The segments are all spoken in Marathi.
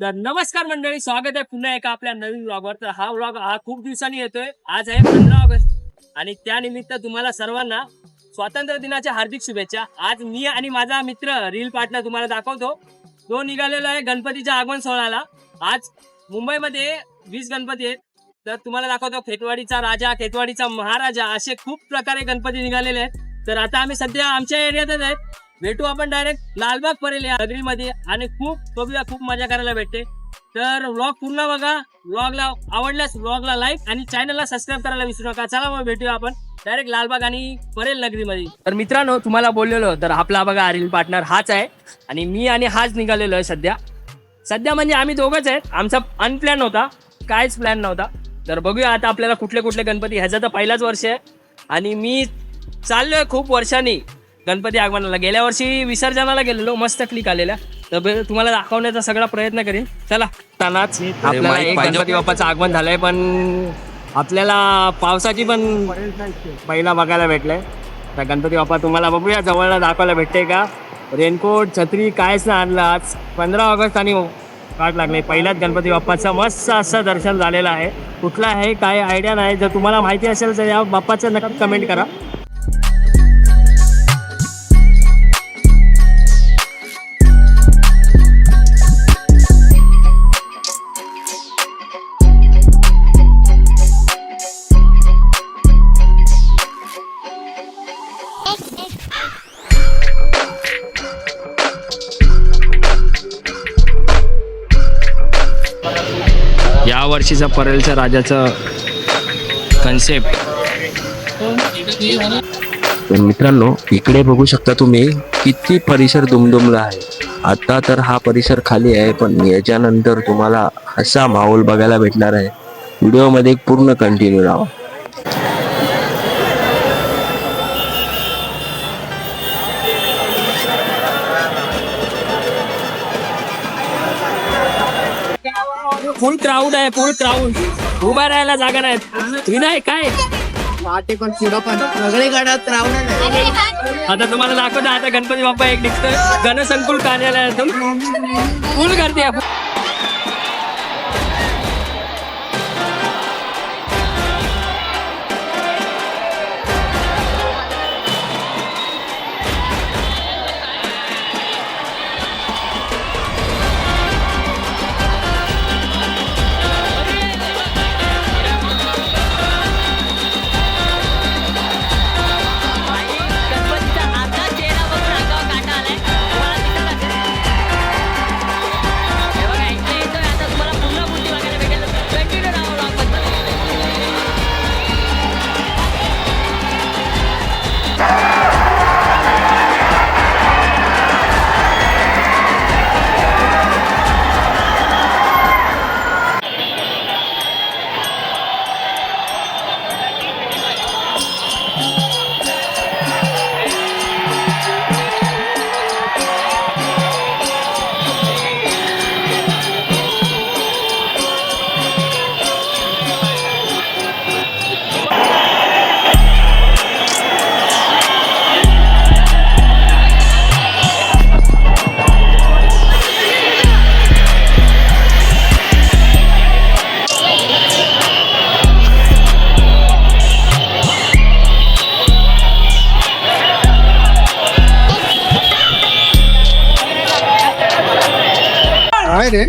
तर नमस्कार मंडळी, स्वागत आहे पुन्हा एका आपल्या नवीन व्लॉगवर. तर हा व्लॉग खूप दिवसांनी येतोय. आज आहे 15 ऑगस्ट आणि त्यानिमित्त तुम्हाला सर्वांना स्वातंत्र्य दिनाच्या हार्दिक शुभेच्छा. आज मी आणि माझा मित्र रील पार्टनर तुम्हाला दाखवतो. तो निघालेला आहे गणपतीच्या आगमन सोहळ्याला. आज मुंबईमध्ये 20 गणपती आहेत. तर तुम्हाला दाखवतो खेतवाडीचा राजा, खेतवाडीचा महाराजा, असे खूप प्रकारे गणपती निघालेले आहेत. तर आता आम्ही सध्या आमच्या एरियातच आहेत. भेटू आपण डायरेक्ट लालबाग परेल या नगरीमध्ये आणि खूप बघूया, खूप मजा करायला भेटते. तर व्लॉग पूर्ण बघा. व्लॉगला आवडल्यास व्लॉगला लाईक आणि चॅनलला सबस्क्राईब करायला विसरू नका. चला मग भेटूया आपण डायरेक्ट लालबाग आणि परेल नगरीमध्ये. तर मित्रांनो, तुम्हाला बोललेलो तर आपला बघा रील पार्टनर हाच आहे आणि मी आणि हाच निघालेलो आहे सध्या म्हणजे आम्ही दोघंच आहेत. आमचा अनप्लॅन होता, काहीच प्लॅन नव्हता. तर बघूया आता आपल्याला कुठले कुठले गणपती. ह्याचं तर पहिलाच वर्ष आहे आणि मी चाललोय खूप वर्षांनी गणपती आगमनाला. गेल्या वर्षी विसर्जनाला गेलेलो, मस्त क्लिक आलेल्या. तर तुम्हाला दाखवण्याचा सगळा प्रयत्न करीन. चला. तानाच आपल्याला एक गणपती बाप्पाचं आगमन झालंय, पण आपल्याला पावसाची पण पहिला बघायला भेटलंय. तर गणपती बाप्पा तुम्हाला बघूया जवळला दाखवायला भेटते का. रेनकोट, छत्री कायच ना आणलं. आज 15 ऑगस्ट आणि वाट लागले. पहिल्याच गणपती बाप्पाचं मस्त असं दर्शन झालेलं आहे. कुठला आहे काय आयडिया नाही. जर तुम्हाला माहिती असेल तर या बाप्पाचं नक्की कमेंट करा. या वर्षीचा परेलच्या राजाचं कन्सेप्ट. तर मित्रांनो, इकडे बघू शकता तुम्ही किती परिसर दुमदुमला आहे. आता तर हा परिसर खाली आहे, पण याच्यानंतर तुम्हाला असा माहोल बघायला भेटणार आहे. व्हिडिओमध्ये पूर्ण कंटिन्यू राहा. फुल क्राऊड आहे, फुल क्राऊड. उभा राहायला जागा नाही. विनाय काय पण पुढं पण सगळीकडे आता तुम्हाला दाखवतो. आता गणपती बाप्पा एक निघतोय गणसंकुल कार्यालयातून. फुल गर्दी आहे.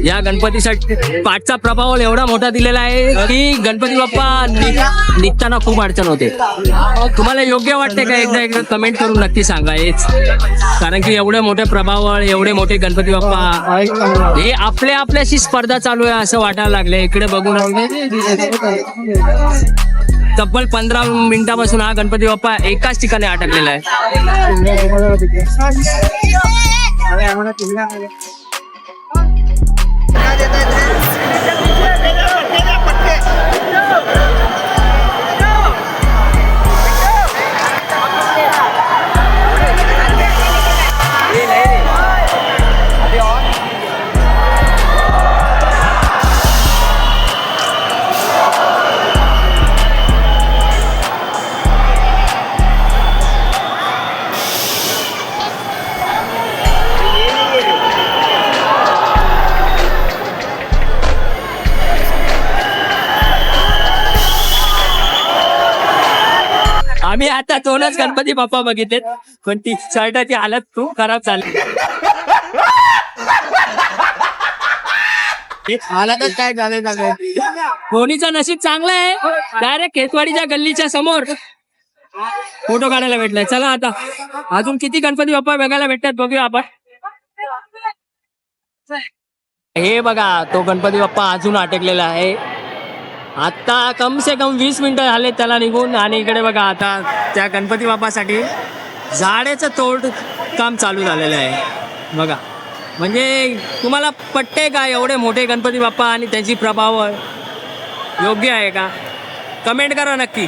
या गणपतीसाठी पाठचा प्रभाव एवढा मोठा दिलेला आहे की गणपती बाप्पा निघताना खूप अडचण होते. तुम्हाला योग्य वाटते का? एकदा कमेंट करून नक्की सांगा. हेच कारण की एवढे मोठे प्रभाव, एवढे मोठे गणपती बाप्पा हे आपल्याशी स्पर्धा चालू आहे असं वाटायला लागले. इकडे बघून तब्बल 15 मिनिटापासून हा गणपती बाप्पा एकाच ठिकाणी अटकलेला आहे. आम्ही आता दोनच गणपती बाप्पा बघितलेत, पण ती शर्टाची हालत खूप खराब झाली. हालातच काय झालं सगळं. धोनीचं नशीब चांगलं आहे, डायरेक्ट खेतवाडीच्या गल्लीच्या समोर फोटो काढायला भेटलाय. चला आता अजून किती गणपती बाप्पा बघायला भेटतात बघूया आपण. हे बघा तो गणपती बाप्पा अजून अटकलेला आहे. आता कम से कम 20 मिनिटं झाले त्याला निघून. आणि इकडे बघा आता त्या गणपती बाप्पासाठी झाडेचं तोड काम चालू झालेलं आहे बघा. म्हणजे तुम्हाला पटते का एवढे मोठे गणपती बाप्पा आणि त्यांची प्रभाव योग्य आहे का? कमेंट करा नक्की.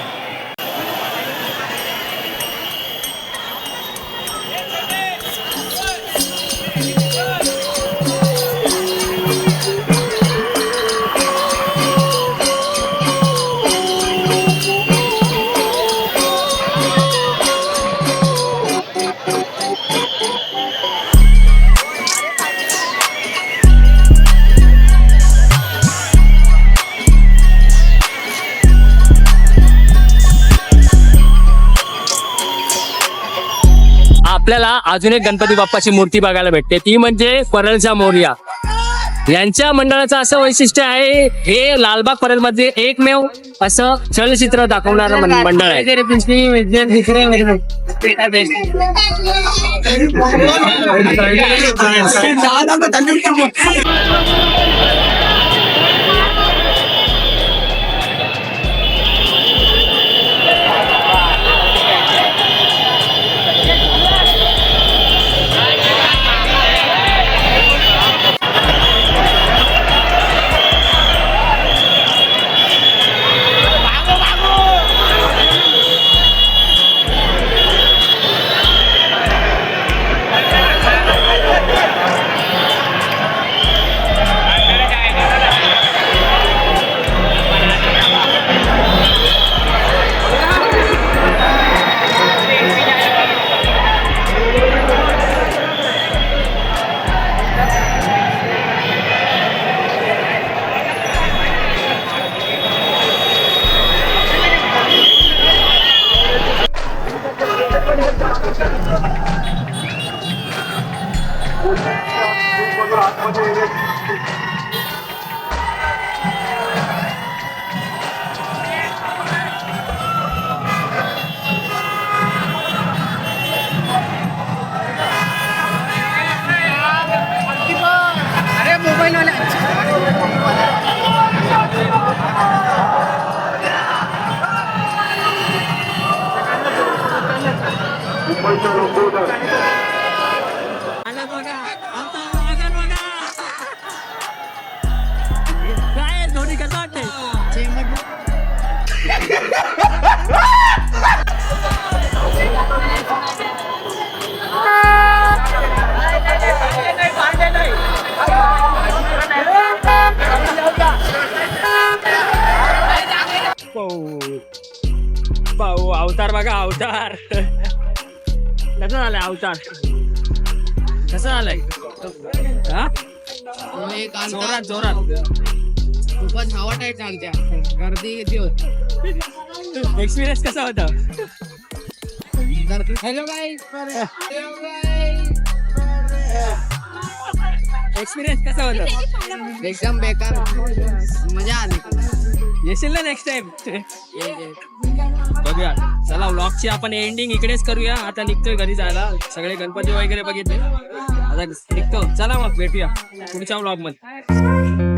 आपल्याला अजून एक गणपती बाप्पाची मूर्ती बघायला भेटते, ती म्हणजे परळचा मोरया. यांच्या मंडळाचं असं वैशिष्ट्य आहे, हे लालबाग परळ मध्ये एकमेव असं चलचित्र दाखवणारं मंडळ आहे. अरे मोबाईल वाले काय धोनी कसं वाटतंय? भाऊ अवतार बघा, अवतार कसं झालंय? अवतार कसं झालंय? हा जोरात जोरात खूपच हवा टाईट चालत्या, गर्दी किती होती. एक्सपिरियन्स कसा होता? हॅलो गाईस, एक्सपिरियन्स कसा होता? एकदम बेकार, मजा आली. येशील ना नेक्स्ट टाइम? बघूया. चला व्लॉगची आपण एंडिंग इकडेच करूया. आता निघतोय घरी जायला. सगळे गणपती वगैरे बघितले, आता निघतो. चला मग भेटूया पुढच्या व्लॉग मध्ये.